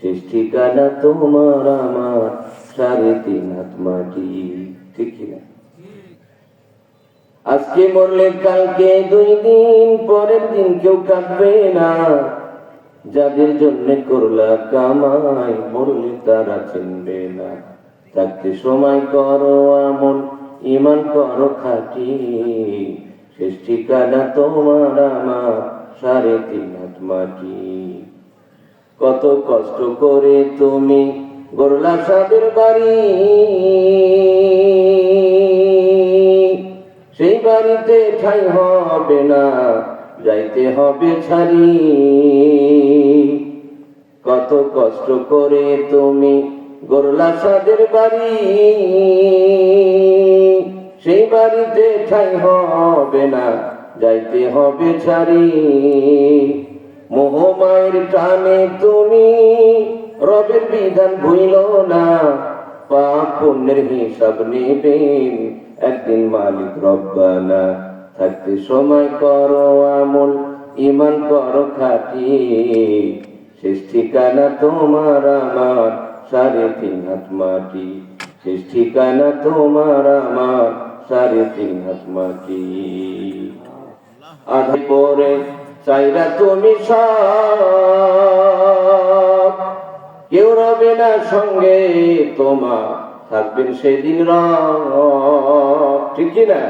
শেষ ঠিকানা তোমার আমার 3.5 হাত মাটি। ঠিক কিনা? আজকে মরলে কালকে 2 দিন, পরের দিন কেউ কাঁদবে না। যাদের জন্য করলা কামাই, মরলে তারা চিনবে না। থাকতে সময় করো আমল, ঈমান করো খাঁটি। শেষ ঠিকানা তোমার আমার 3.5 হাত মাটি। কত কষ্ট করে তুমি গড়লা সাদের বাড়ি, সেই বাড়িতে ঠাঁই হবে না, যাইতে হবে ছাড়ি। কত কষ্ট করে তুমি গড়লা সাদের বাড়ি, সেই বাড়িতে ঠাঁই হবে না, যাইতে হবে ছাড়ি। মোহমায়ের টানে তুমি রবের বিধান ভুইল না, পাপ পুণ্যের হিসাব নেবেন একদিন মালিক রব্বানা। থাকতে সময় করো আমল, ঈমান করো খাঁটি। শেষ ঠিকানা তোমার আমার 3.5 হাত মাটি। শেষ ঠিকানা তোমার আমার 3.5 হাত মাটি। আধে পরে চাইরা তুমি সব, কেউ রবে না সঙ্গে তোমার, থাকবেন সেদিন রব। ঠিক না?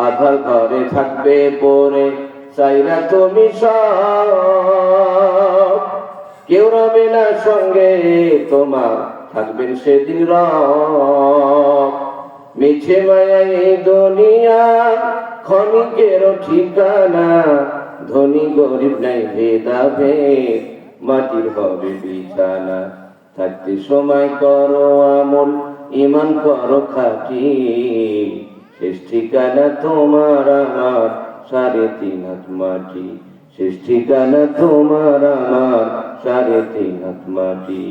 আধার ঘরে থাকবে পরে চাইরা তুমি সব, কেউ রবে না সঙ্গে তোমার, থাকবেন সেদিন রব। মিছে মায়া এই দুনিয়া ক্ষণিকেরও ঠিকানা, ধনী গরিব নাই ভেদাভেদ, মাটির হবে বিছানা। থাকতে সময় করো আমল, ঈমান করো খাঁটি। শেষ ঠিকানা তোমার আমার 3.5 হাত মাটি। শেষ ঠিকানা তোমার আমার 3.5 হাত মাটি।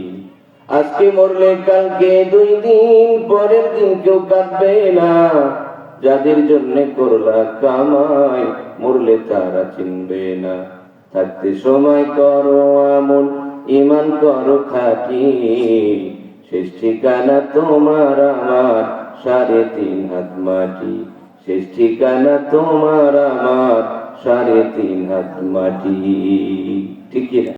আজকে মরলে কালকে 2 দিন, পরের দিন কেউ কাঁদবে না। যাদের জন্য করলা কামাই, মরলে তারা চিনবে না। থাকতে সময় করো আমল, ঈমান করো খাঁটি। শেষ ঠিকানা তোমার আমার 3.5 হাত মাটি। শেষ ঠিকানা তোমার আমার 3.5 হাত মাটি। ঠিক না?